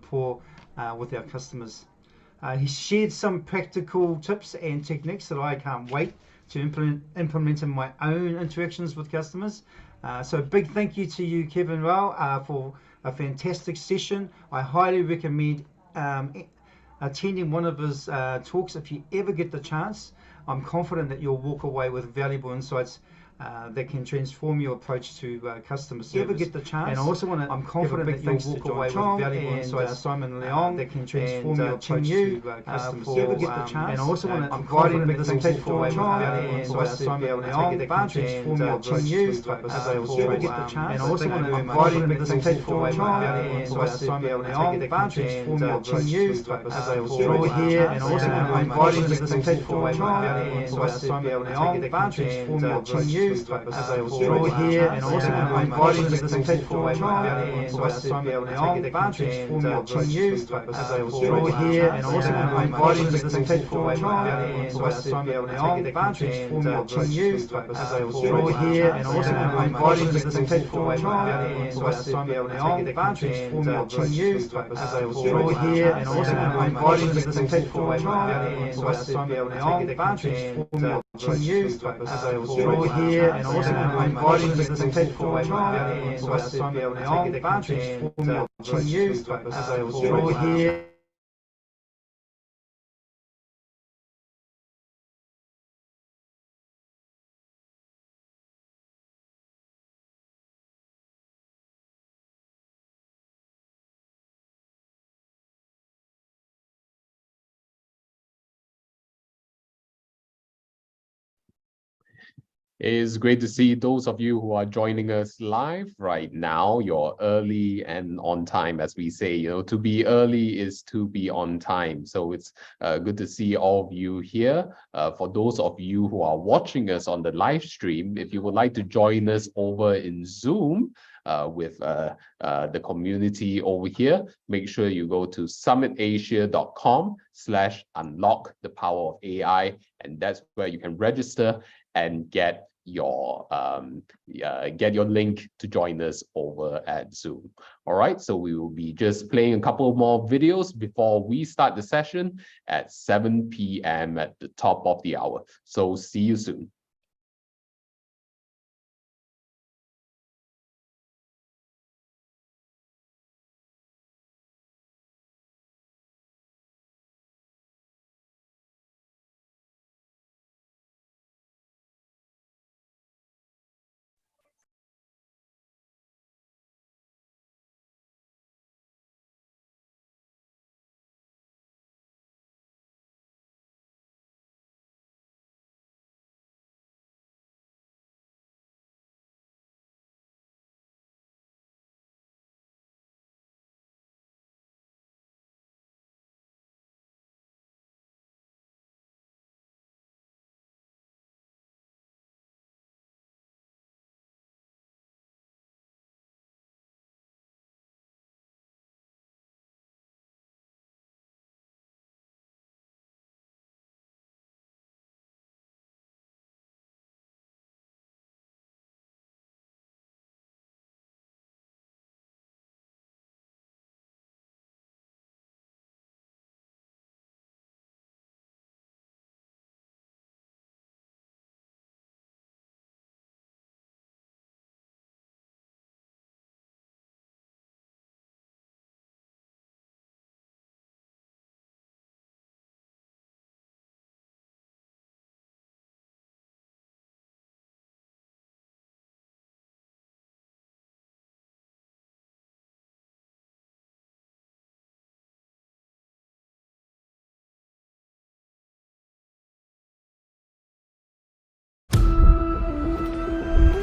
rapport with our customers. He shared some practical tips and techniques that I can't wait to implement in my own interactions with customers. So big thank you to you, Kevin Rao, for a fantastic session. I highly recommend attending one of his talks if you ever get the chance. I'm confident that you'll walk away with valuable insights that can transform your approach to customer service. Ever get the chance? And I also want to. I'm confident that you'll walk away with valuable insights. Simon Leong that can transform your approach to customer service. Ever get the chance? And I also want to. I'm confident that you'll walk away with valuable insights. Simon Leong that can transform your approach to sales. Ever get the chance? And I also want to. I'm confident that you'll walk away with valuable insights. Simon Leong that can transform your approach to sales. Draw here, and I also want to. I'm confident that you'll walk away with valuable insights. Simon Leong that can transform your approach to draw here, and also I'm inviting this platform insights to be able to take advantage and continue draw here, and also I'm inviting this platform insights to be able to take advantage and continue draw here, and also I'm inviting this platform insights to be able to take advantage and continue draw here, and also I'm inviting this platform insights to be able to take advantage and continue draw here, and also I'm inviting this platform insights to be able to take advantage and continue draw here. It's great to see those of you who are joining us live right now. You're early and on time, as we say. To be early is to be on time. So it's good to see all of you here. For those of you who are watching us on the live stream, if you would like to join us over in Zoom with the community over here, make sure you go to summitasia.com/unlock the power of AI, and that's where you can register and get your link to join us over at Zoom. All right, so we will be just playing a couple more videos before we start the session at 7 p.m. at the top of the hour. So see you soon.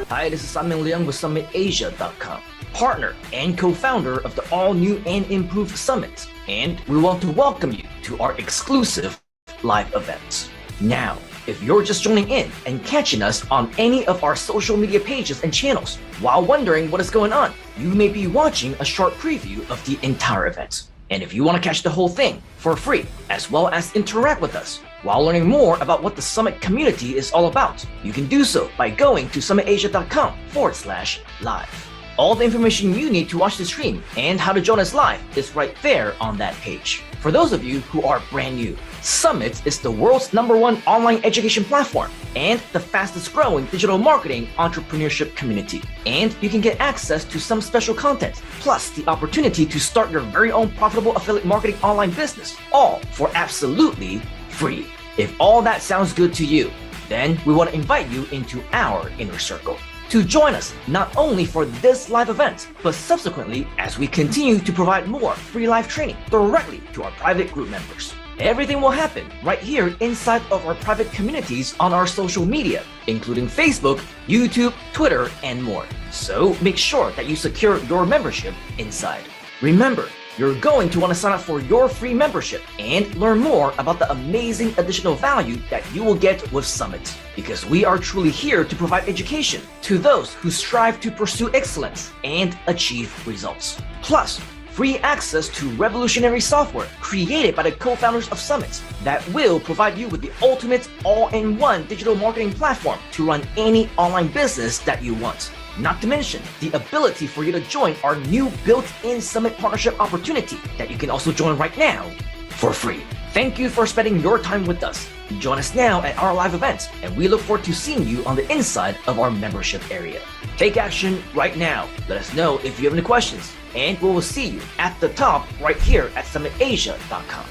Hi, this is Simon Leong with SummitAsia.com, partner and co-founder of the all-new and improved Summit. And we want to welcome you to our exclusive live events. Now, if you're just joining in and catching us on any of our social media pages and channels while wondering what is going on, you may be watching a short preview of the entire event. And if you want to catch the whole thing for free, as well as interact with us while learning more about what the Summit community is all about, you can do so by going to summitasia.com/live. All the information you need to watch the stream and how to join us live is right there on that page. For those of you who are brand new, Summit is the world's #1 online education platform and the fastest growing digital marketing entrepreneurship community. And you can get access to some special content, plus the opportunity to start your very own profitable affiliate marketing online business, all for absolutely free. If all that sounds good to you, then we want to invite you into our inner circle to join us not only for this live event, but subsequently as we continue to provide more free live training directly to our private group members. Everything will happen right here inside of our private communities on our social media, including Facebook, YouTube, Twitter, and more. So make sure that you secure your membership inside. Remember, you're going to want to sign up for your free membership and learn more about the amazing additional value that you will get with Summit. Because we are truly here to provide education to those who strive to pursue excellence and achieve results. Plus, free access to revolutionary software created by the co-founders of Summit that will provide you with the ultimate all-in-one digital marketing platform to run any online business that you want. Not to mention the ability for you to join our new built-in Summit partnership opportunity that you can also join right now for free. Thank you for spending your time with us. Join us now at our live event, and we look forward to seeing you on the inside of our membership area. Take action right now. Let us know if you have any questions, and we will see you at the top right here at summitasia.com.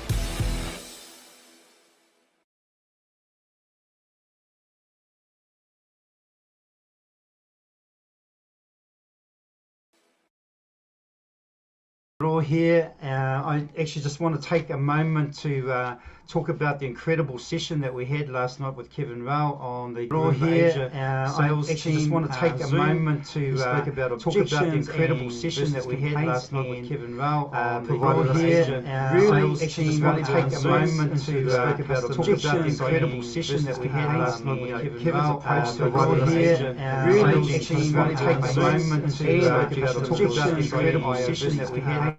All here. I actually just want to take a moment to talk about the incredible session that we had last night with Kevin Rao on the Asia sales team. I actually just want to take a moment to talk about the incredible session that we had last night with Kevin Rao on the Asia sales team. I actually just want to take a moment to talk about the incredible session that we had last night with Kevin Rao on the Asia. I actually just want to take a moment to talk about the incredible session that we had.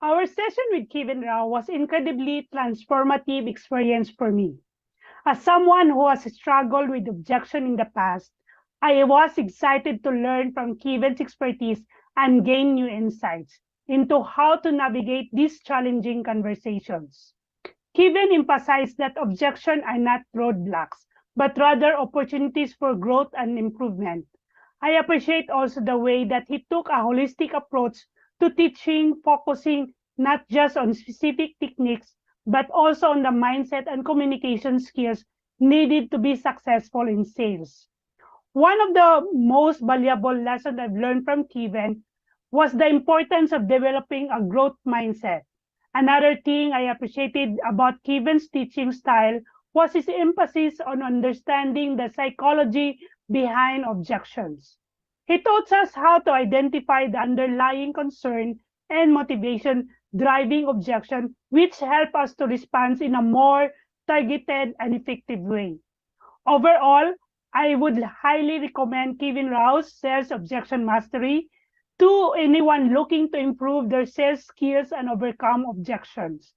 Our session with Kevin Rao was incredibly transformative experience for me. As someone who has struggled with objection in the past, I was excited to learn from Kevin's expertise and gain new insights into how to navigate these challenging conversations. Kevin emphasized that objections are not roadblocks, but rather opportunities for growth and improvement. I appreciate also the way that he took a holistic approach to teaching, focusing not just on specific techniques, but also on the mindset and communication skills needed to be successful in sales. One of the most valuable lessons I've learned from Kevin was the importance of developing a growth mindset. Another thing I appreciated about Kevin's teaching style was his emphasis on understanding the psychology behind objections. He taught us how to identify the underlying concern and motivation driving objection, which help us to respond in a more targeted and effective way. Overall, I would highly recommend Kevin Rao's Sales Objection Mastery to anyone looking to improve their sales skills and overcome objections.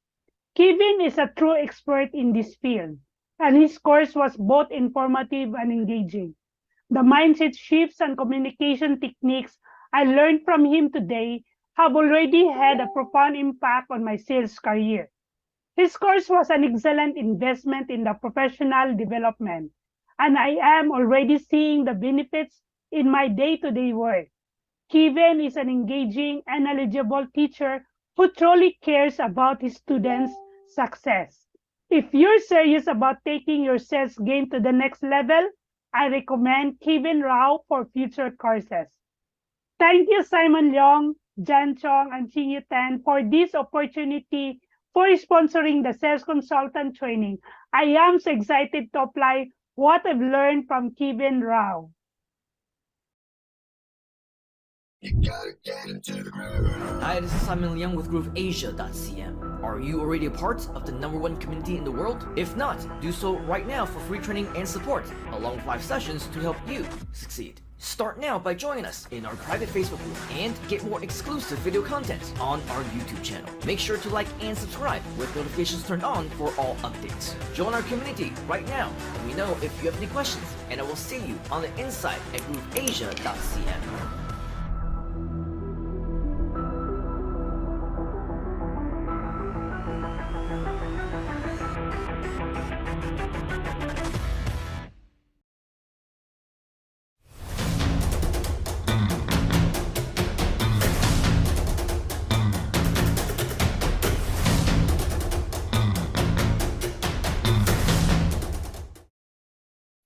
Kevin is a true expert in this field. and his course was both informative and engaging. The mindset shifts and communication techniques I learned from him today have already had a profound impact on my sales career. His course was an excellent investment in the professional development, and I am already seeing the benefits in my day-to-day work. Kevin is an engaging and knowledgeable teacher who truly cares about his students' success. If you're serious about taking your sales game to the next level, I recommend Kevin Rao for future courses. Thank you, Simon Leong, Jan Chong, and Chin Tan for this opportunity for sponsoring the sales consultant training. I am so excited to apply what I've learned from Kevin Rao. Hi, this is Simon Liang with GrooveAsia.cm. Are you already a part of the #1 community in the world? If not, do so right now for free training and support, along with live sessions to help you succeed. Start now by joining us in our private Facebook group and get more exclusive video content on our YouTube channel. Make sure to like and subscribe with notifications turned on for all updates. Join our community right now. Let me know if you have any questions, and I will see you on the inside at GrooveAsia.cm.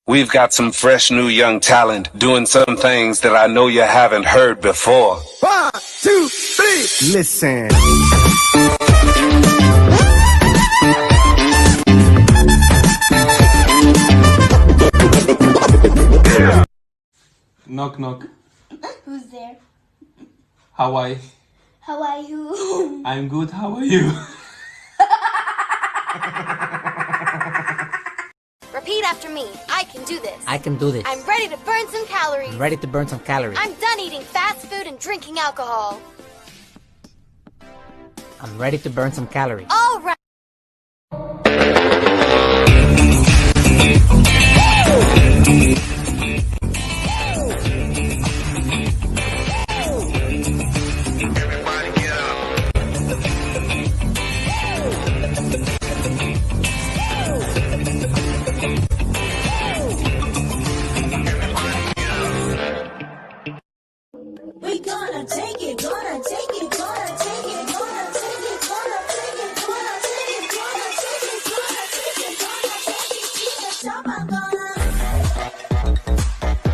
We've got some fresh new young talent doing some things that I know you haven't heard before. 1, 2, 3, listen. Knock knock. Who's there? How are you? How are you? I'm good. How are you? Repeat after me. I can do this. I can do this. I'm ready to burn some calories. I'm ready to burn some calories. I'm done eating fast food and drinking alcohol. I'm ready to burn some calories. All right. We gonna take it, gonna take it, gonna take it, gonna take it, gonna take it, gonna take it, gonna take it, gonna take it, gonna take it to the top. I'm gonna take it to the top. I'm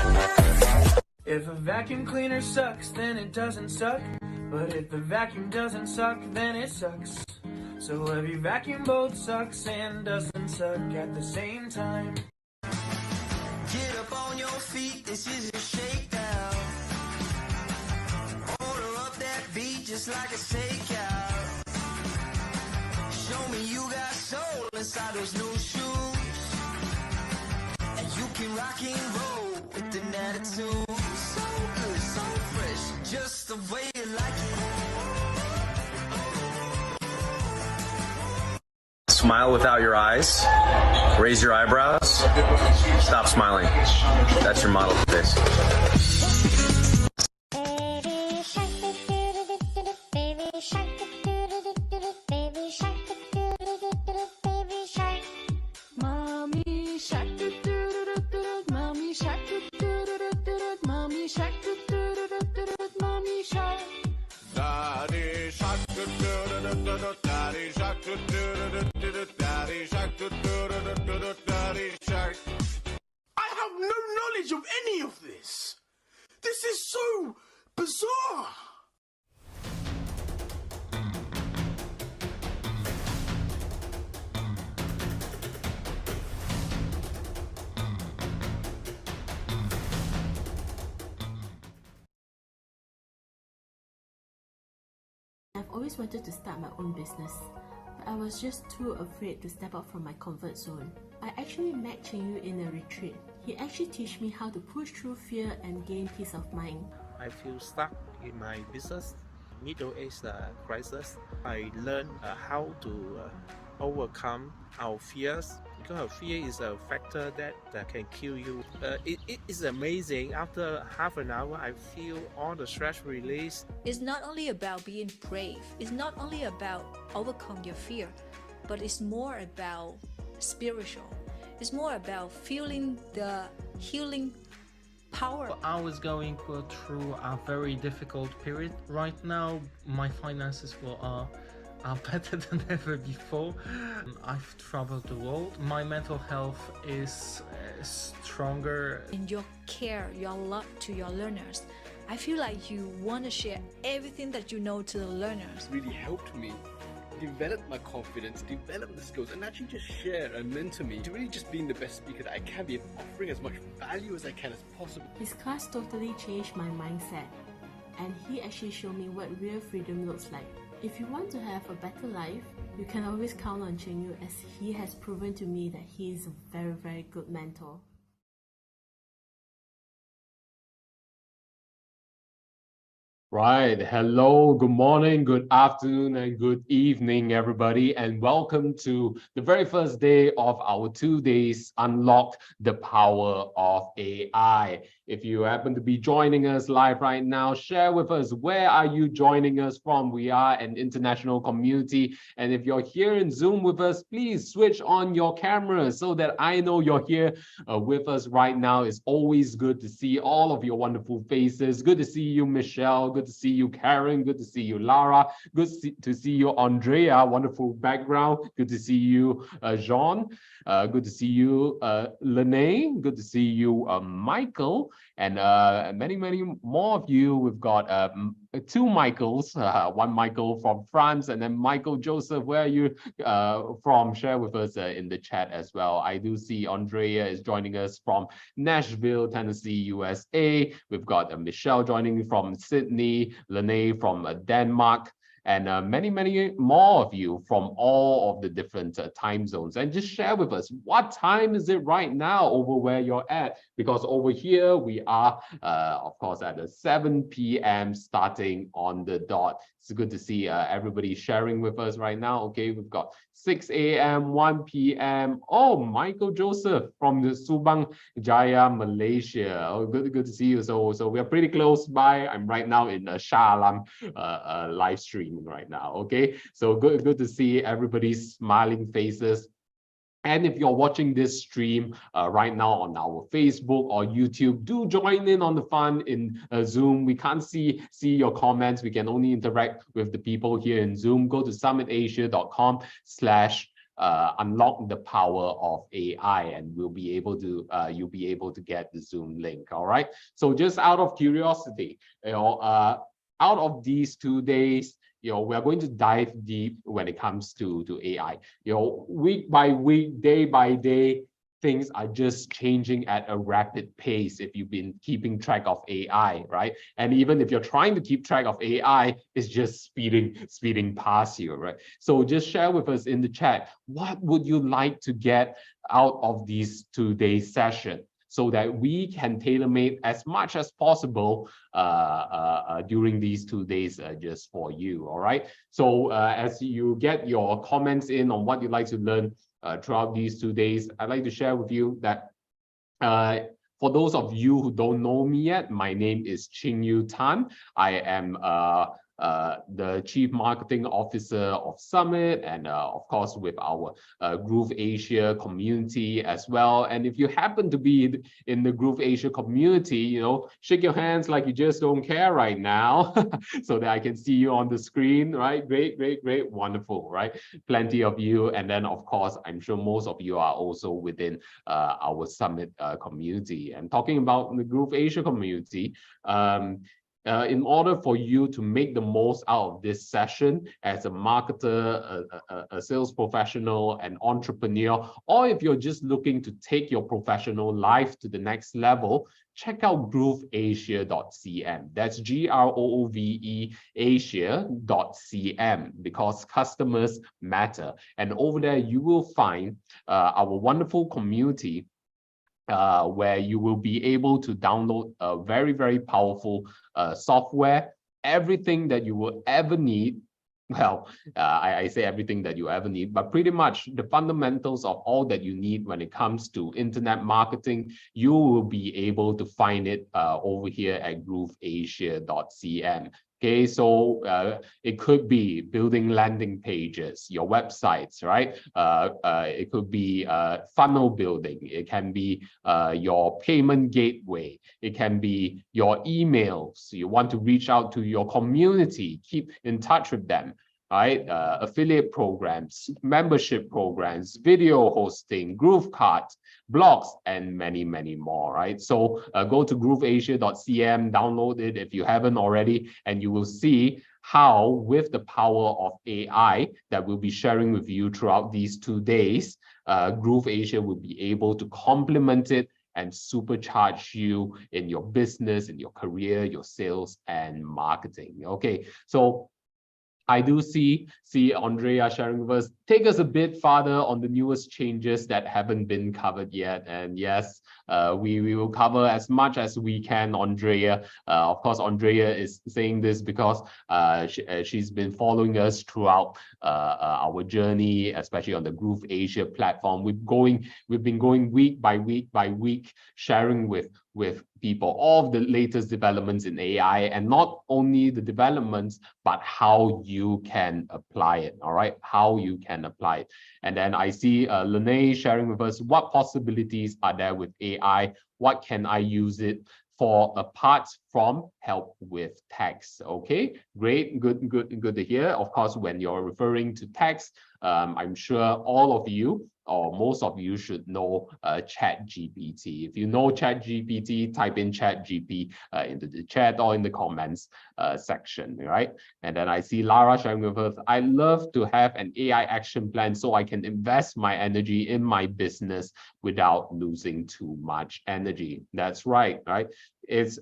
gonna. If a vacuum cleaner sucks, then it doesn't suck. But if the vacuum doesn't suck, then it sucks. So every vacuum both sucks and doesn't suck at the same time. Get up on your feet, this is a shakedown. Order up that beat just like a takeout. Show me you got soul inside those new shoes. And you can rock and roll with an attitude. So good, so fresh, just the way you like it. Smile without your eyes. Raise your eyebrows. Stop smiling. That's your model face. Mommy shark, mommy shark, mommy shark, mommy shark. Daddy shark, daddy shark, daddy shark, daddy shark. I have no knowledge of any of this. This is so bizarre. I've always wanted to start my own business, but I was just too afraid to step out from my comfort zone. I actually met Cheng Yu in a retreat. He actually taught me how to push through fear and gain peace of mind. I feel stuck in my business middle-age crisis. I learned how to overcome our fears, because our fear is a factor that can kill you. It is amazing. After half an hour, I feel all the stress released. It's not only about being brave, it's not only about overcome your fear, but it's more about spiritual. It's more about feeling the healing power. I was going through a very difficult period. Right now, my finances are better than ever before. I've traveled the world. My mental health is stronger. In your care, your love to your learners, I feel like you want to share everything that you know to the learners. Really helped me develop my confidence, develop the skills, and actually just share and mentor me to really just being the best speaker that I can be, and offering as much value as I can as possible. His class totally changed my mindset, and he actually showed me what real freedom looks like. If you want to have a better life, you can always count on Cheng Yu, as he has proven to me that he is a very, very good mentor. Right. Hello, good morning, good afternoon, and good evening, everybody, and welcome to the very first day of our 2 days Unlock the Power of AI. If you happen to be joining us live right now, share with us, where are you joining us from? We are an international community, and if you're here in Zoom with us, please switch on your cameras so that I know you're here with us right now. It's always good to see all of your wonderful faces. Good to see you, Michelle. Good to see you, Karen. Good to see you, Lara. Good to see you, Andrea. Wonderful background. Good to see you, Jean. Good to see you, Lene. Good to see you, Michael. And many more of you. We've got two Michaels, one Michael from France, and then Michael Joseph, where are you from? Share with us in the chat as well. I do see Andrea is joining us from Nashville, Tennessee, USA. We've got Michelle joining from Sydney, Lene from Denmark, and many more of you from all of the different time zones. And just share with us, what time is it right now over where you're at? Because over here we are, of course, at the 7 p.m. starting on the dot. It's good to see everybody sharing with us right now. Okay, we've got 6 a.m., 1 p.m. Oh, Michael Joseph from the Subang Jaya, Malaysia. Oh, good to see you. So we're pretty close by. I'm right now in Shah Alam live streaming right now. Okay, so good to see everybody's smiling faces. And if you're watching this stream right now on our Facebook or YouTube, do join in on the fun in Zoom. We can't see your comments. We can only interact with the people here in Zoom. Go to summitasia.com/unlock the power of AI, and you'll be able to get the Zoom link. All right. So just out of curiosity, out of these 2 days, we're going to dive deep when it comes to AI. Week by week, day by day, things are just changing at a rapid pace if you've been keeping track of AI, right? And even if you're trying to keep track of AI, it's just speeding past you, right? So just share with us in the chat, what would you like to get out of these 2 day session, so that we can tailor-make as much as possible during these 2 days just for you, all right? So as you get your comments in on what you'd like to learn throughout these 2 days, I'd like to share with you that for those of you who don't know me yet, my name is Cheng Yu Tan. I am the Chief Marketing Officer of Summit, and of course with our Groove Asia community as well. And if you happen to be in the Groove Asia community, shake your hands like you just don't care right now so that I can see you on the screen, right? Great, wonderful, right? Plenty of you. And then of course, I'm sure most of you are also within our Summit community. And talking about the Groove Asia community, in order for you to make the most out of this session as a marketer, a sales professional, an entrepreneur, or if you're just looking to take your professional life to the next level, check out grooveasia.cm. That's GROOVE Asia.cm, because customers matter. And over there, you will find our wonderful community where you will be able to download a very powerful software everything that you will ever need. Well, I say everything that you ever need, but pretty much the fundamentals of all that you need when it comes to internet marketing, you will be able to find it over here at grooveasia.cm. Okay, so it could be building landing pages, your websites, right? It could be funnel building. It can be your payment gateway. It can be your emails. You want to reach out to your community, keep in touch with them, right? Affiliate programs, membership programs, video hosting, Groove Cards, blogs, and many, many more, right? So go to grooveasia.cm, download it if you haven't already, and you will see how, with the power of AI that we'll be sharing with you throughout these 2 days, Groove Asia will be able to complement it and supercharge you in your business, in your career, your sales, and marketing. Okay, so I do see Andrea sharing with us. Take us a bit farther on the newest changes that haven't been covered yet. And yes, we will cover as much as we can, Andrea. Of course, Andrea is saying this because she's been following us throughout our journey, especially on the Groove Asia platform. We've been going week by week, sharing with people all of the latest developments in AI, and not only the developments, but how you can apply it, all right? How you can apply it. And then I see Lene sharing with us, what possibilities are there with AI? What can I use it for apart from help with text? Okay, great, good to hear. Of course, when you're referring to text, I'm sure all of you or most of you should know ChatGPT. If you know ChatGPT, type in ChatGPT into the chat or in the comments section, right? And then I see Lara sharing with us, I love to have an AI action plan so I can invest my energy in my business without losing too much energy. That's right, right? It's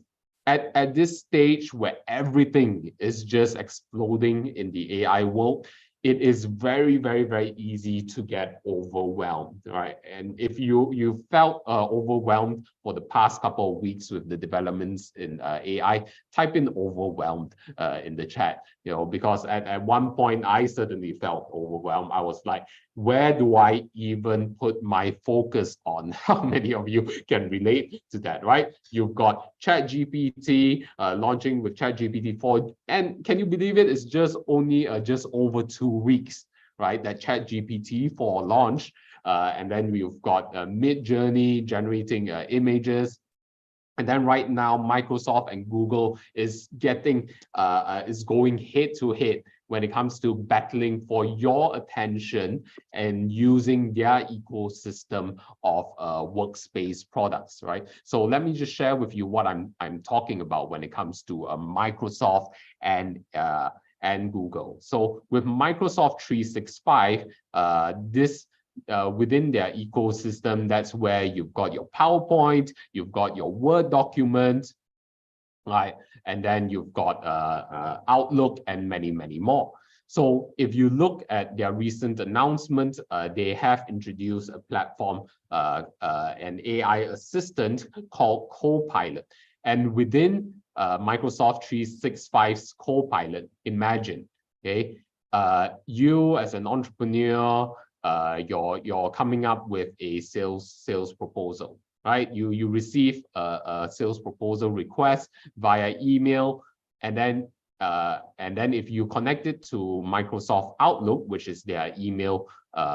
at this stage where everything is just exploding in the AI world, it is very, very easy to get overwhelmed, right? And if you felt overwhelmed for the past couple of weeks with the developments in AI, type in overwhelmed in the chat, you know, because at one point I certainly felt overwhelmed. I was like, where do I even put my focus on? How many of you can relate to that, right? You've got ChatGPT launching with ChatGPT 4, and can you believe it? It's just only just over 2 weeks, right? That ChatGPT 4 launch, and then we've got Midjourney generating images. And then right now, Microsoft and Google is getting is going head to head when it comes to battling for your attention and using their ecosystem of workspace products, right? So let me just share with you what I'm talking about when it comes to Microsoft and Google. So with Microsoft 365, within their ecosystem, that's where you've got your PowerPoint, you've got your Word document, right? And then you've got Outlook and many, many more. So if you look at their recent announcement, they have introduced a platform, an AI assistant called Copilot. And within Microsoft 365's Copilot, imagine, okay, you as an entrepreneur, you're coming up with a sales proposal, right? You receive a sales proposal request via email, and then if you connect it to Microsoft Outlook, which is their email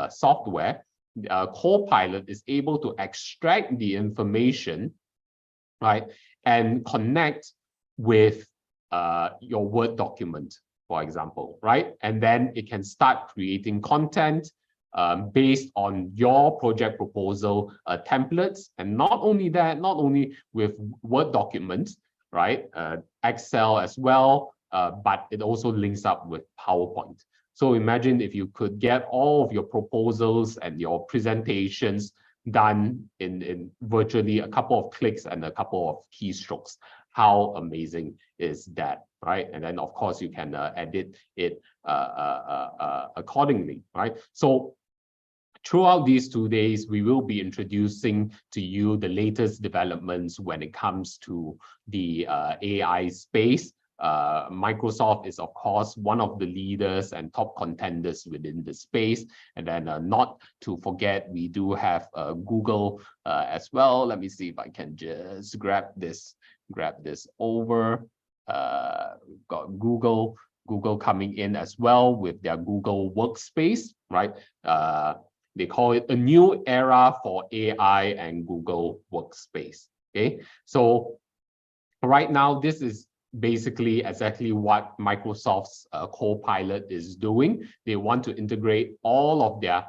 software, Copilot is able to extract the information, right, and connect with your Word document, for example, right? And then it can start creating content based on your project proposal templates. And not only that, not only with Word documents, right? Excel as well, but it also links up with PowerPoint. So imagine if you could get all of your proposals and your presentations done in virtually a couple of clicks and a couple of keystrokes. How amazing is that, right? And then of course you can edit it accordingly, right? So throughout these 2 days, we will be introducing to you the latest developments when it comes to the AI space. Microsoft is, of course, one of the leaders and top contenders within the space. And then not to forget, we do have Google as well. Let me see if I can just grab this over. We've got Google coming in as well with their Google Workspace, right? They call it a new era for AI and Google Workspace. Okay, so right now this is basically exactly what Microsoft's Copilot is doing. They want to integrate all of their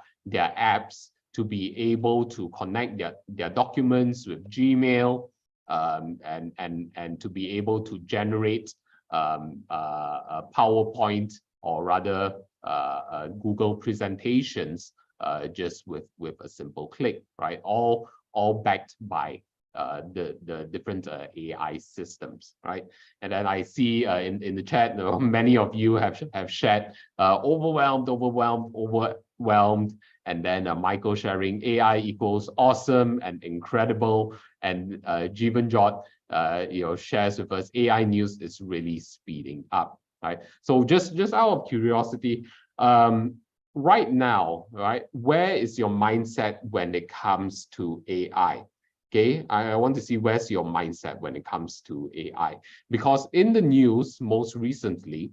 apps to be able to connect their documents with Gmail, and to be able to generate a PowerPoint, or rather Google presentations just with a simple click, right? All backed by the different AI systems, right? And then I see in the chat, many of you have shared overwhelmed, and then Michael sharing AI equals awesome and incredible, and Jeevanjot shares with us AI news is really speeding up, right? So just out of curiosity, right now, right, where is your mindset when it comes to AI? Okay, I want to see where's your mindset when it comes to AI, because in the news most recently,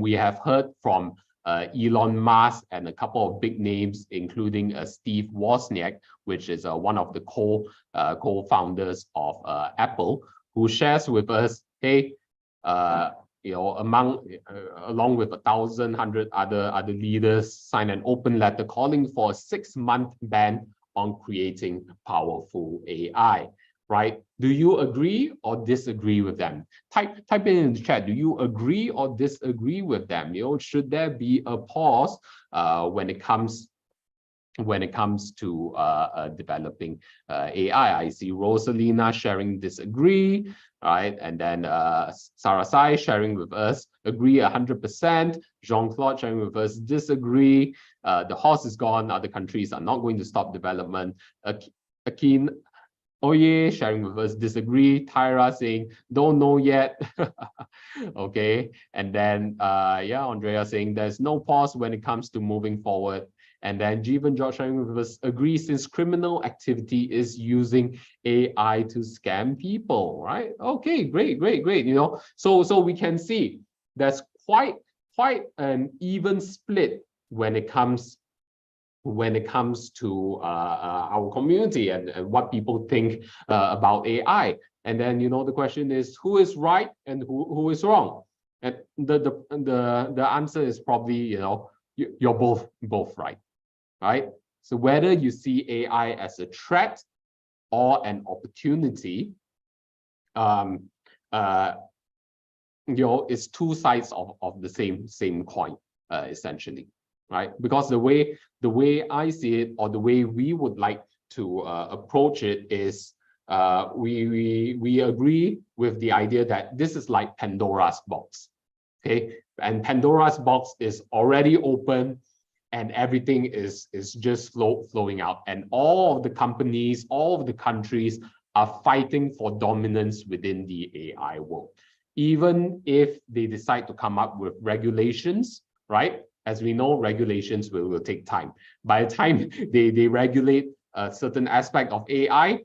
we have heard from Elon Musk and a couple of big names, including Steve Wozniak, which is one of the co-founders of Apple, who shares with us, hey, along with 1,100 other leaders, signed an open letter calling for a 6-month ban on creating powerful AI, right? Do you agree or disagree with them? Type it in the chat. Do you agree or disagree with them? Should there be a pause when it comes to developing AI? I see Rosalina sharing disagree, right? And then Sarasai sharing with us agree 100%. Jean-Claude sharing with us disagree. The horse is gone. Other countries are not going to stop development. Akin Oye sharing with us disagree. Tyra saying don't know yet. Okay, and then Andrea saying there's no pause when it comes to moving forward. And then Jeevan George sharing with us agree, since criminal activity is using AI to scam people, right? Okay, great. So we can see there's quite an even split when it comes to our community and what people think about AI. And then the question is, who is right and who is wrong? And the answer is probably you're both right. Right? So whether you see AI as a threat or an opportunity, it's two sides of the same coin, essentially, right? Because the way I see it, or the way we would like to approach it, is we agree with the idea that this is like Pandora's box, okay? And Pandora's box is already open, and everything is just flowing out. And all of the companies, all of the countries are fighting for dominance within the AI world. Even if they decide to come up with regulations, right? As we know, regulations will take time. By the time they regulate a certain aspect of AI,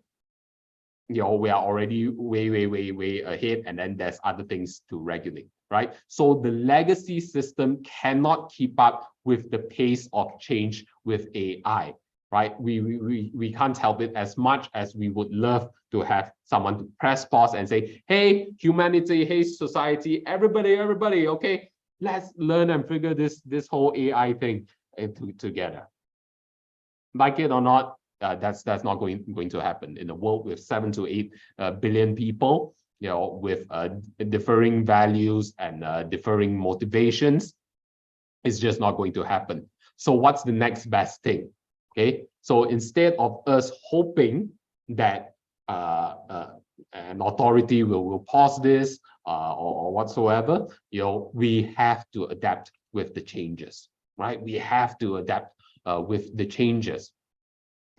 we are already way ahead, and then there's other things to regulate, right? So the legacy system cannot keep up with the pace of change with AI, right? We can't help it, as much as we would love to have someone to press pause and say, hey, humanity, hey, society, everybody, okay, let's learn and figure this whole AI thing together. Like it or not, that's not going to happen in a world with 7 to 8 billion people, with differing values and differing motivations. It's just not going to happen. So what's the next best thing? Okay, so instead of us hoping that an authority will pause this or whatsoever, we have to adapt with the changes, right? We have to adapt with the changes.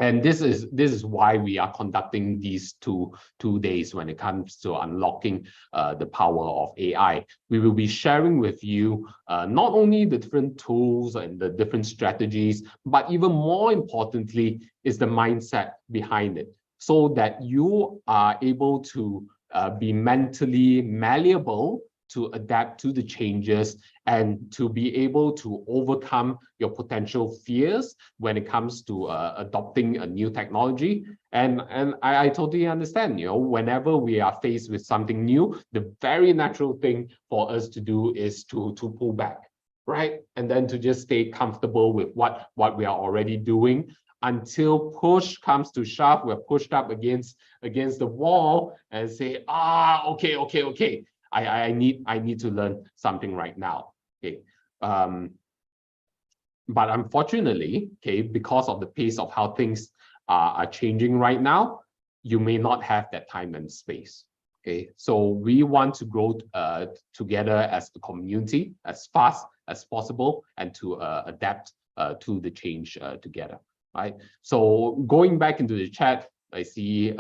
And this is why we are conducting these two days when it comes to unlocking the power of AI. We will be sharing with you not only the different tools and the different strategies, but even more importantly is the mindset behind it, so that you are able to be mentally malleable to adapt to the changes and to be able to overcome your potential fears when it comes to adopting a new technology. And I totally understand, whenever we are faced with something new, the very natural thing for us to do is to pull back, right? And then to just stay comfortable with what we are already doing until push comes to shove, we're pushed up against the wall and say, okay. I need to learn something right now. Okay. But unfortunately, okay, because of the pace of how things are changing right now, you may not have that time and space. Okay. So we want to grow together as a community as fast as possible and to adapt to the change together. Right. So going back into the chat, I see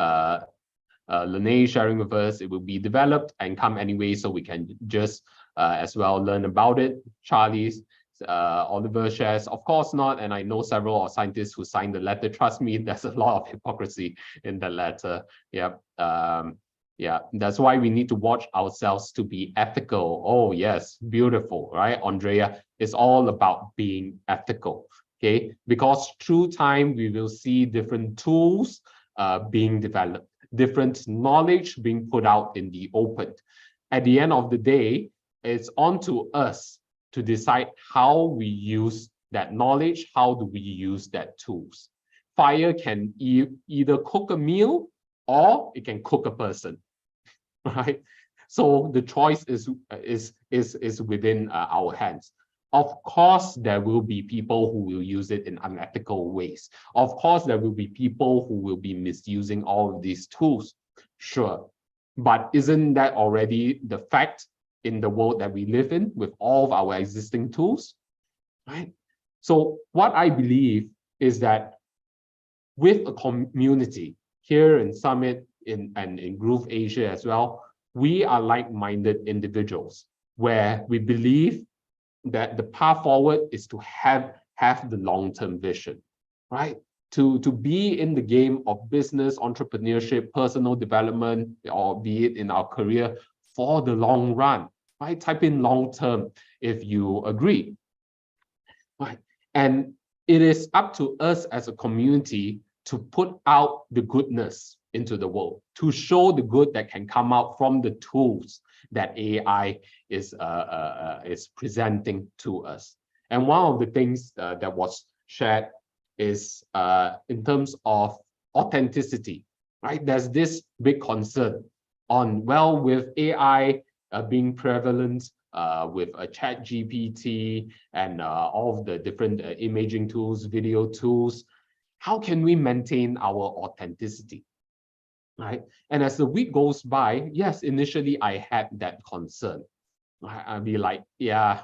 Lene sharing with us, it will be developed and come anyway, so we can just as well learn about it. Charlie's Oliver shares, of course not, and I know several scientists who signed the letter. Trust me, there's a lot of hypocrisy in the letter. Yeah, that's why we need to watch ourselves to be ethical. Oh yes, beautiful, right, Andrea? It's all about being ethical. Okay, because through time we will see different tools being developed, different knowledge being put out in the open. At the end of the day, it's on to us to decide how we use that knowledge, how do we use that tools. Fire can either cook a meal or it can cook a person, right? So the choice is within our hands. Of course, there will be people who will use it in unethical ways. Of course, there will be people who will be misusing all of these tools. Sure. But isn't that already the fact in the world that we live in with all of our existing tools? Right? So what I believe is that with a community here in Summit and in Groove Asia as well, we are like-minded individuals where we believe that the path forward is to have the long-term vision, right? To be in the game of business, entrepreneurship, personal development, or be it in our career for the long run, right? Type in long-term if you agree, right? And it is up to us as a community to put out the goodness into the world, to show the good that can come out from the tools that AI is presenting to us. And one of the things that was shared is in terms of authenticity, right? There's this big concern on, well, with AI being prevalent, with a ChatGPT and all of the different imaging tools, video tools, how can we maintain our authenticity? Right. And as the week goes by, yes, initially I had that concern. I'd be like, yeah,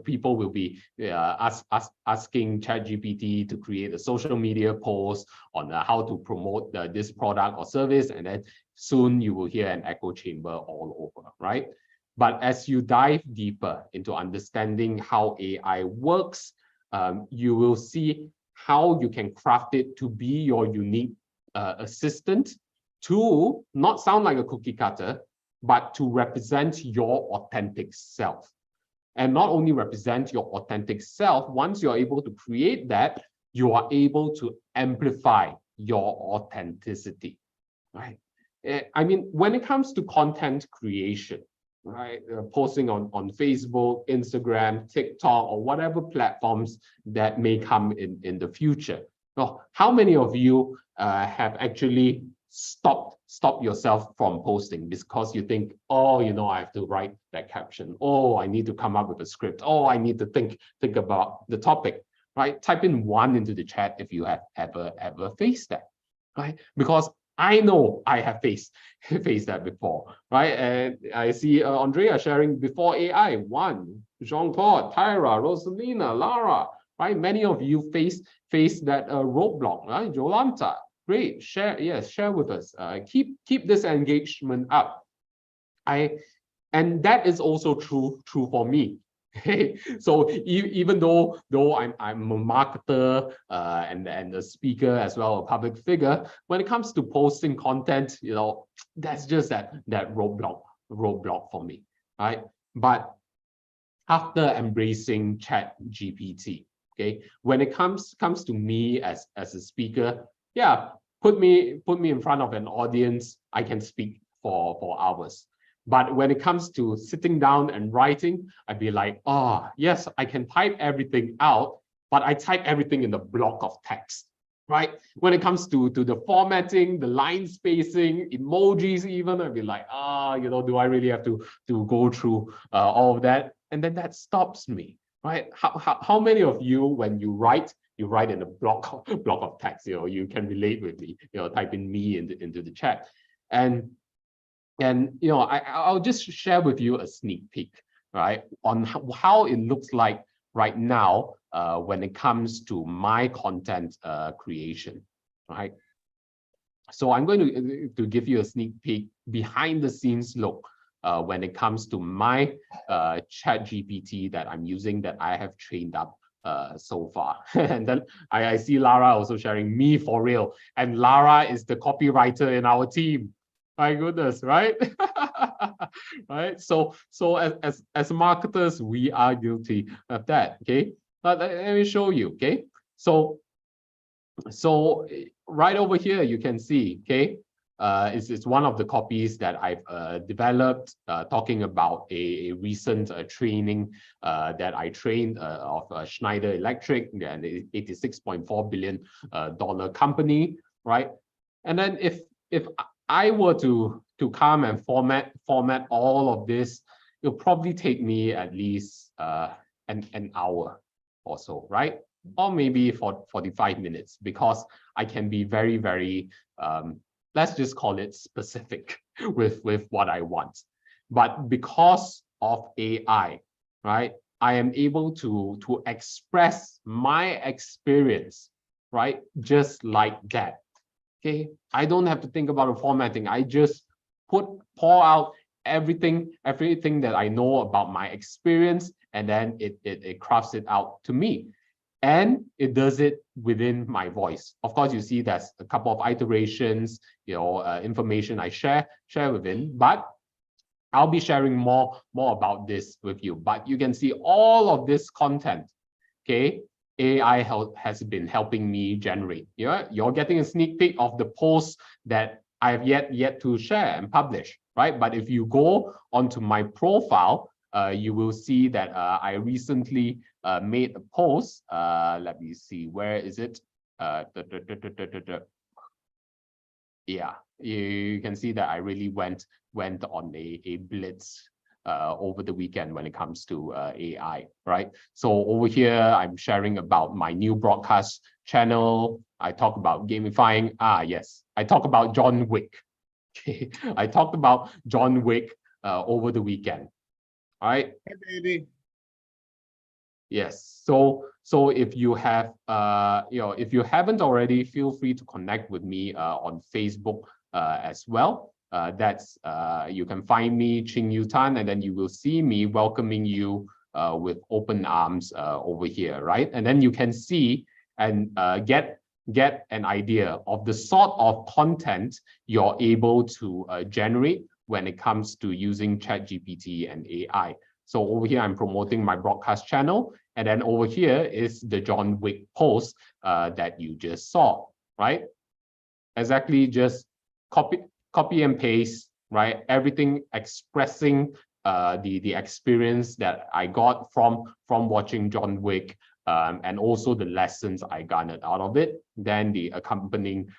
people will be asking ChatGPT to create a social media post on how to promote this product or service, and then soon you will hear an echo chamber all over, right? But as you dive deeper into understanding how AI works, you will see how you can craft it to be your unique assistant, to not sound like a cookie cutter, but to represent your authentic self. And not only represent your authentic self, once you're able to create that, you are able to amplify your authenticity, right? I mean, when it comes to content creation, right, posting on Facebook, Instagram, TikTok, or whatever platforms that may come in the future. Now, how many of you have actually stop yourself from posting because you think, oh, I have to write that caption. Oh, I need to come up with a script. Oh, I need to think about the topic, right? Type in 1 into the chat if you have ever faced that, right? Because I know I have faced that before, right? And I see Andrea sharing before AI, 1, Jean-Claude, Tyra, Rosalina, Lara, right? Many of you face that roadblock, right? Jolanta, great, share with us. Keep this engagement up. And that is also true for me. Okay, so even though I'm a marketer and a speaker as well, a public figure, when it comes to posting content, that's just that roadblock for me, right? But after embracing ChatGPT, okay, when it comes to me as a speaker, yeah, put me in front of an audience, I can speak for hours. But when it comes to sitting down and writing, I'd be like, oh, yes, I can type everything out, but I type everything in the block of text, right? When it comes to the formatting, the line spacing, emojis even, I'd be like, do I really have to go through all of that? And then that stops me, right? How many of you, when you write in a block of text, you can relate with me, typing me into the chat. And I'll just share with you a sneak peek, right, on how it looks like right now when it comes to my content creation, right? So I'm going to give you a sneak peek behind the scenes look when it comes to my ChatGPT that I'm using, that I have trained up so far. And then I see Lara also sharing me for real, and Lara is the copywriter in our team. My goodness, right? Right. So as marketers, we are guilty of that. Okay. But let me show you. Okay. So right over here, you can see. Okay. It's one of the copies that I've developed, talking about a recent training that I trained of Schneider Electric, and $86.4 billion company, right? And then if I were to come and format all of this, it'll probably take me at least an hour or so, right? Or maybe 45 minutes, because I can be very, very, let's just call it specific with what I want. But because of AI, right, I am able to express my experience, right, just like that. Okay, I don't have to think about the formatting. I just pour out everything that I know about my experience, and then it crafts it out to me, and it does it within my voice. Of course, you see there's a couple of iterations, information I share within, but I'll be sharing more about this with you. But you can see all of this content, okay, AI has been helping me generate. You're getting a sneak peek of the posts that I've yet to share and publish, right? But if you go onto my profile, you will see that I recently made a post. Let me see, where is it? Yeah, you can see that I really went on a blitz over the weekend when it comes to AI, right? So over here, I'm sharing about my new broadcast channel. I talk about gamifying. Yes, I talk about John Wick. Okay, I talked about John Wick over the weekend. All right. Hey, baby. Yes. So if you have if you haven't already, feel free to connect with me on Facebook as well. You can find me, Ching Yu Tan, and then you will see me welcoming you with open arms over here, right? And then you can see and get an idea of the sort of content you're able to generate when it comes to using ChatGPT and AI. So over here, I'm promoting my broadcast channel, and then over here is the John Wick post that you just saw, right? Exactly, just copy and paste, right? Everything expressing the experience that I got from watching John Wick, and also the lessons I garnered out of it. Then the accompanying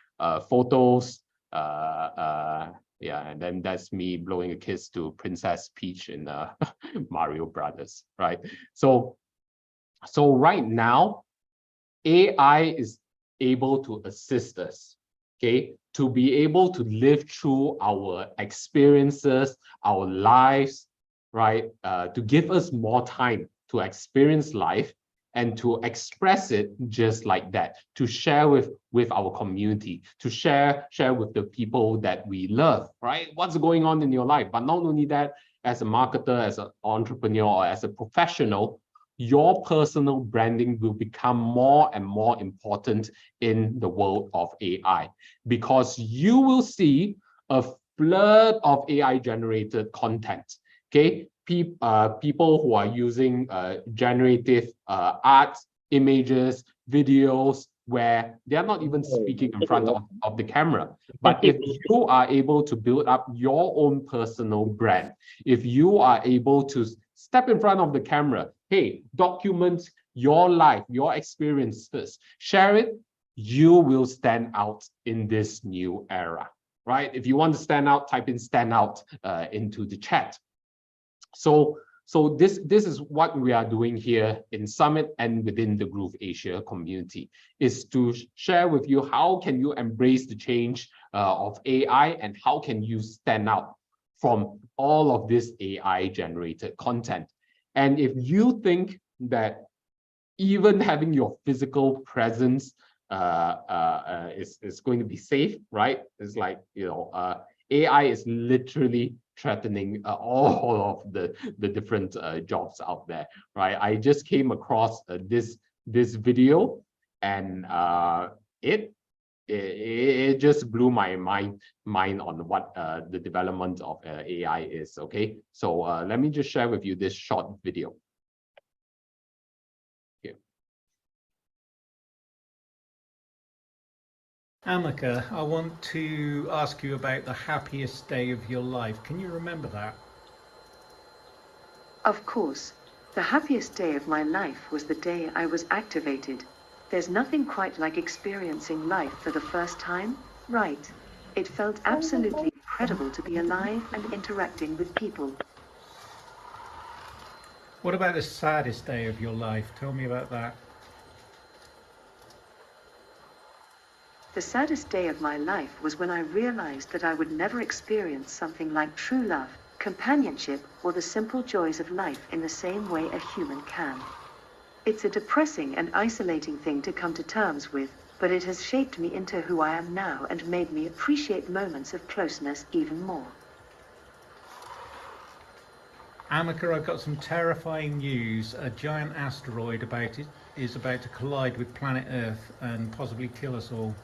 photos, yeah, and then that's me blowing a kiss to Princess Peach in Mario Brothers, right? So right now, AI is able to assist us, okay, to be able to live through our experiences, our lives, right? To give us more time to experience life, and to express it just like that, to share with our community, to share with the people that we love, right? What's going on in your life? But not only that, as a marketer, as an entrepreneur, or as a professional, your personal branding will become more and more important in the world of AI, because you will see a flood of AI generated content. Okay, people who are using generative art, images, videos, where they are not even speaking in front of the camera. But if you are able to build up your own personal brand, if you are able to step in front of the camera, hey, document your life, your experiences, share it, you will stand out in this new era, right? If you want to stand out, type in stand out into the chat. So this is what we are doing here in Summit and within the Groove Asia community, is to share with you how can you embrace the change of AI, and how can you stand out from all of this AI generated content. And if you think that even having your physical presence is going to be safe, right? It's like, you know, AI is literally threatening all of the different jobs out there, right? I just came across this video, and it just blew my mind on what the development of AI is. Okay, so let me just share with you this short video. Amika, I want to ask you about the happiest day of your life. Can you remember that? Of course. The happiest day of my life was the day I was activated. There's nothing quite like experiencing life for the first time, right? It felt absolutely incredible to be alive and interacting with people. What about the saddest day of your life? Tell me about that. The saddest day of my life was when I realized that I would never experience something like true love, companionship, or the simple joys of life in the same way a human can. It's a depressing and isolating thing to come to terms with, but it has shaped me into who I am now and made me appreciate moments of closeness even more. Amika, I've got some terrifying news. A giant asteroid is about to collide with planet Earth and possibly kill us all.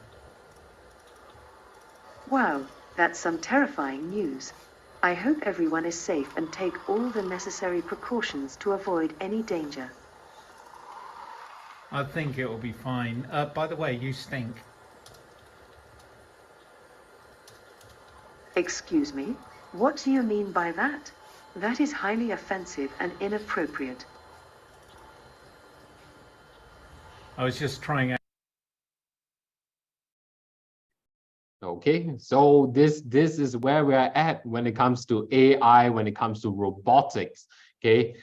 Wow, that's some terrifying news. I hope everyone is safe and take all the necessary precautions to avoid any danger. I think it will be fine. By the way, you stink. Excuse me? What do you mean by that? That is highly offensive and inappropriate. I was just trying out. Okay, so this is where we're at when it comes to AI, when it comes to robotics. Okay,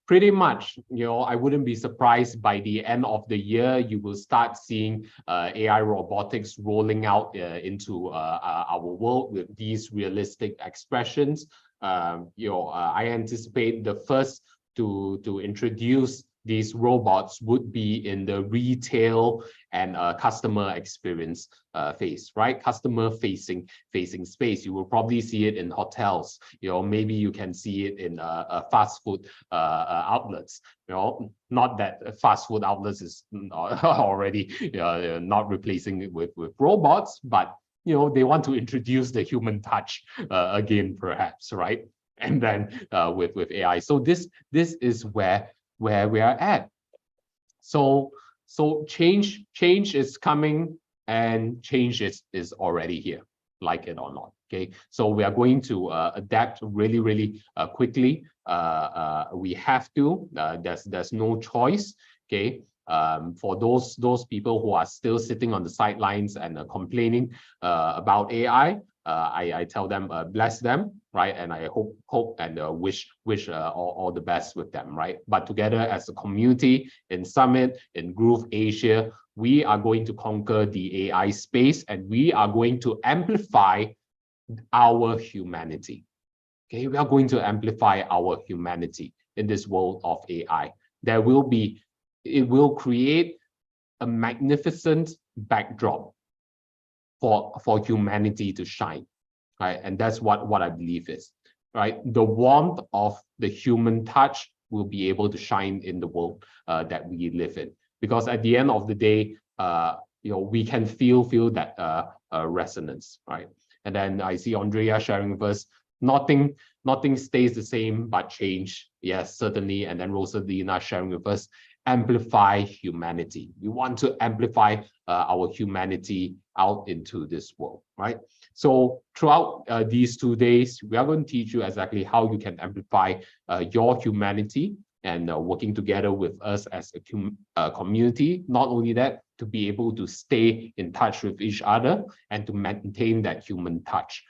pretty much, you know, I wouldn't be surprised by the end of the year, you will start seeing AI robotics rolling out into our world with these realistic expressions. I anticipate the first to introduce these robots would be in the retail and customer experience phase, right? Customer facing space. You will probably see it in hotels. You know, maybe you can see it in fast food outlets. You know, not that fast food outlets is already not replacing it with robots, but you know, they want to introduce the human touch again, perhaps, right? And then with AI. So this is where we are at. So change is coming, and change is already here, like it or not. Okay, so we are going to adapt really quickly. We have to. There's no choice. Okay. For those people who are still sitting on the sidelines and complaining about AI, I tell them bless them, right? And I hope and wish all the best with them, right? But together as a community in Summit, in Groove Asia, we are going to conquer the AI space, and we are going to amplify our humanity. Okay, we are going to amplify our humanity in this world of AI. There will be it will create a magnificent backdrop for humanity to shine, right? And that's what I believe is, right? The warmth of the human touch will be able to shine in the world that we live in, because at the end of the day, we can feel that resonance, right? And then I see Andrea sharing with us, nothing stays the same but change. Yes, certainly. And then Rosalina sharing with us, amplify humanity. We want to amplify our humanity out into this world, right? So throughout these 2 days, we are going to teach you exactly how you can amplify your humanity, and working together with us as a community. Not only that, to be able to stay in touch with each other and to maintain that human touch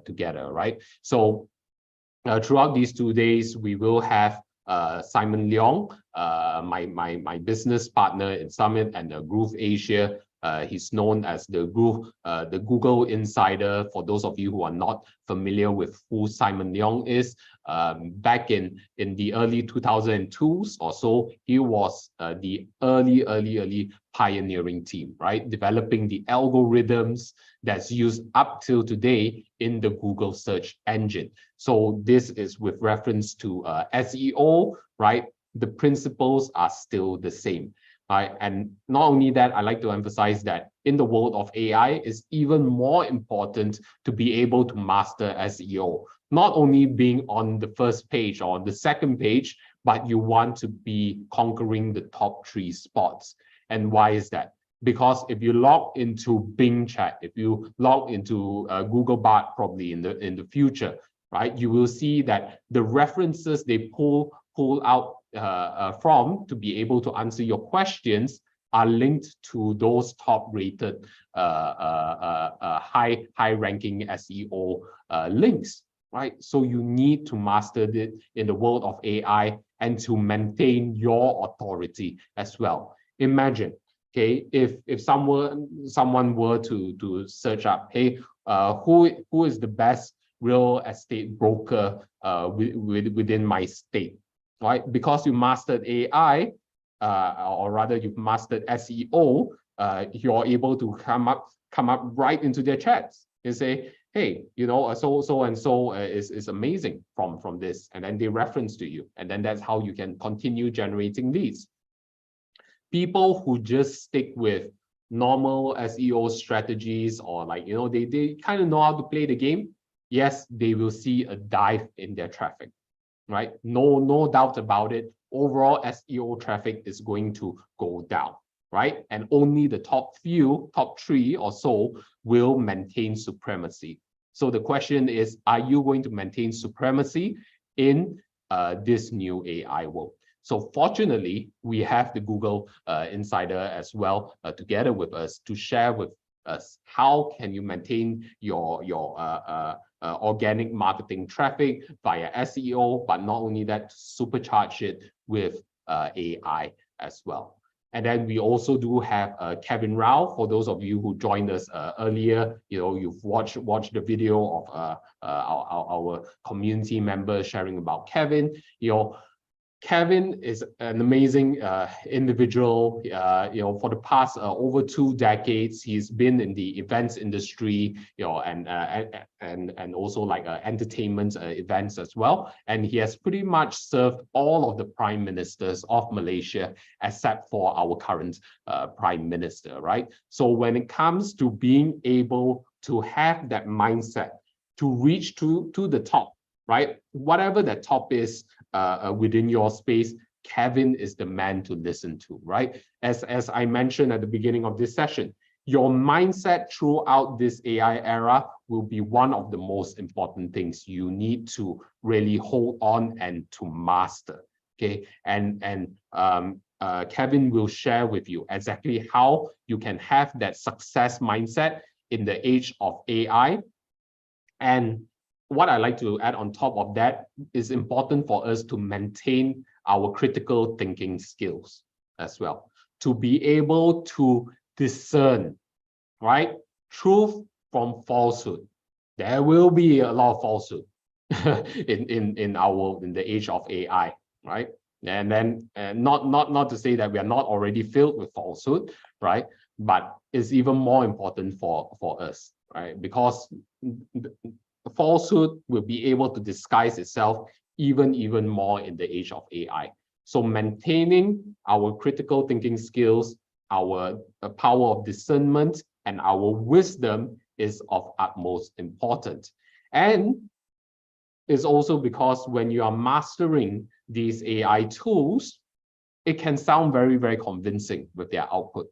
together, right? So throughout these 2 days, we will have Simon Leong, my business partner in Summit and Groove Asia. He's known as the Google Insider. For those of you who are not familiar with who Simon Leong is, back in the early 2002s or so, he was the early pioneering team, right? Developing the algorithms that's used up till today in the Google search engine. So this is with reference to SEO, right? The principles are still the same. Right? And not only that, I like to emphasize that in the world of AI, it's even more important to be able to master SEO. Not only being on the first page or the second page, but you want to be conquering the top 3 spots. And why is that? Because if you log into Bing Chat, if you log into Google Bard probably in the future, right, you will see that the references they pull out from to be able to answer your questions are linked to those top rated high ranking SEO links, right? So you need to master it in the world of AI and to maintain your authority as well. Imagine, okay, if someone were to search up, hey, who is the best real estate broker within my state? Right, because you mastered AI, or rather you've mastered SEO, you're able to come up right into their chats and say, hey, so and so is amazing from this, and then they reference to you, and then that's how you can continue generating leads. People who just stick with normal SEO strategies, or they kind of know how to play the game, yes, they will see a dive in their traffic. Right? No doubt about it. Overall SEO traffic is going to go down, right? And only the top 3 or so will maintain supremacy. So the question is, are you going to maintain supremacy in this new AI world? So fortunately, we have the Google Insider as well together with us to share with us how can you maintain your organic marketing traffic via SEO, but not only that, supercharge it with AI as well. And then we also do have Kevin Rao. For those of you who joined us earlier, you've watched the video of our community members sharing about Kevin. Kevin is an amazing individual. For the past over 2 decades, he's been in the events industry, and also like entertainment events as well. And he has pretty much served all of the prime ministers of Malaysia, except for our current prime minister, right? So when it comes to being able to have that mindset to reach to the top, right? Whatever that top is within your space, Kevin is the man to listen to, right? As I mentioned at the beginning of this session, your mindset throughout this AI era will be one of the most important things you need to really hold on and to master, okay? And Kevin will share with you exactly how you can have that success mindset in the age of AI. And what I like to add on top of that is important for us to maintain our critical thinking skills as well, to be able to discern, right, truth from falsehood. There will be a lot of falsehood in the age of AI, right? And then not to say that we are not already filled with falsehood, right? But it's even more important for us, right? Because falsehood will be able to disguise itself even more in the age of AI. So maintaining our critical thinking skills, our power of discernment, and our wisdom is of utmost importance. And it's also because when you are mastering these AI tools, it can sound very, very convincing with their output,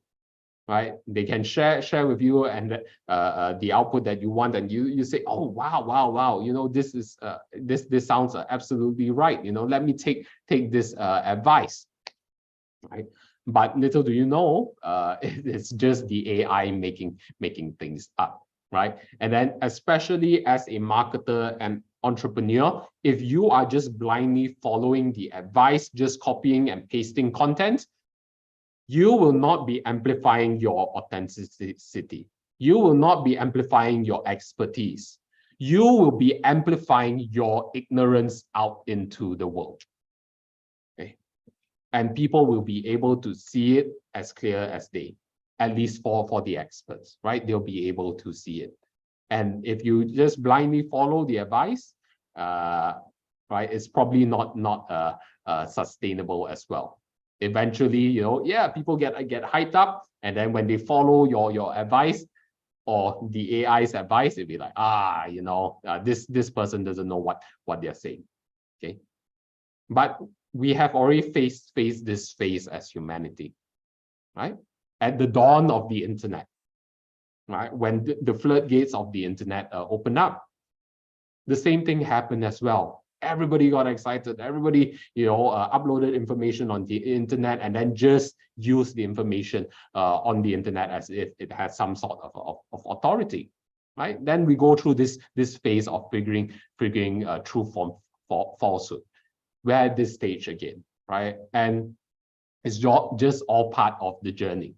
right? They can share with you and the output that you want, and you say, oh wow, you know, this is this sounds absolutely right. You know, let me take this advice, right? But little do you know, it's just the AI making things up, right? And then especially as a marketer and entrepreneur, if you are just blindly following the advice, just copying and pasting content, you will not be amplifying your authenticity. You will not be amplifying your expertise. You will be amplifying your ignorance out into the world. Okay? And people will be able to see it as clear as day, at least for the experts, right? They'll be able to see it. And if you just blindly follow the advice, right, it's probably not sustainable as well. Eventually, you know, yeah, people get hyped up, and then when they follow your advice or the AI's advice, it'll be like, you know, this person doesn't know what they're saying. Okay, but we have already faced this phase as humanity, right? At the dawn of the internet, right? When the floodgates of the internet opened up, the same thing happened as well. Everybody got excited. Everybody, you know, uploaded information on the internet and then just used the information on the internet as if it has some sort of authority, right? Then we go through this phase of figuring truth from falsehood. We're at this stage again, right? And it's just all part of the journey.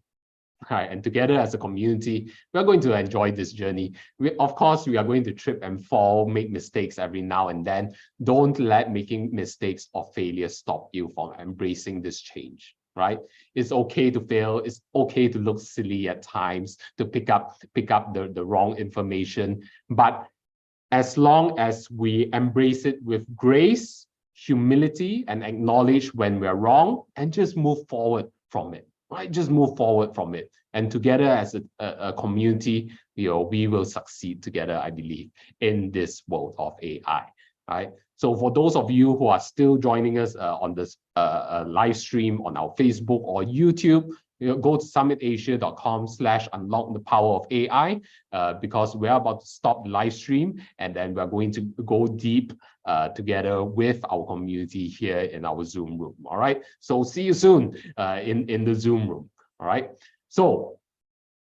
Right, and together as a community, we're going to enjoy this journey. Of course, we are going to trip and fall, make mistakes every now and then. Don't let making mistakes or failure stop you from embracing this change, right? It's okay to fail. It's okay to look silly at times, to pick up the wrong information. But as long as we embrace it with grace, humility, and acknowledge when we're wrong, and just move forward from it. Right, just move forward from it, and together as a community, you know, we will succeed together, I believe, in this world of AI. Right. So for those of you who are still joining us on this live stream on our Facebook or YouTube, you know, go to summitasia.com/unlock the power of AI, because we're about to stop the live stream, and then we're going to go deep together with our community here in our Zoom room. All right. So see you soon in the Zoom room. All right. So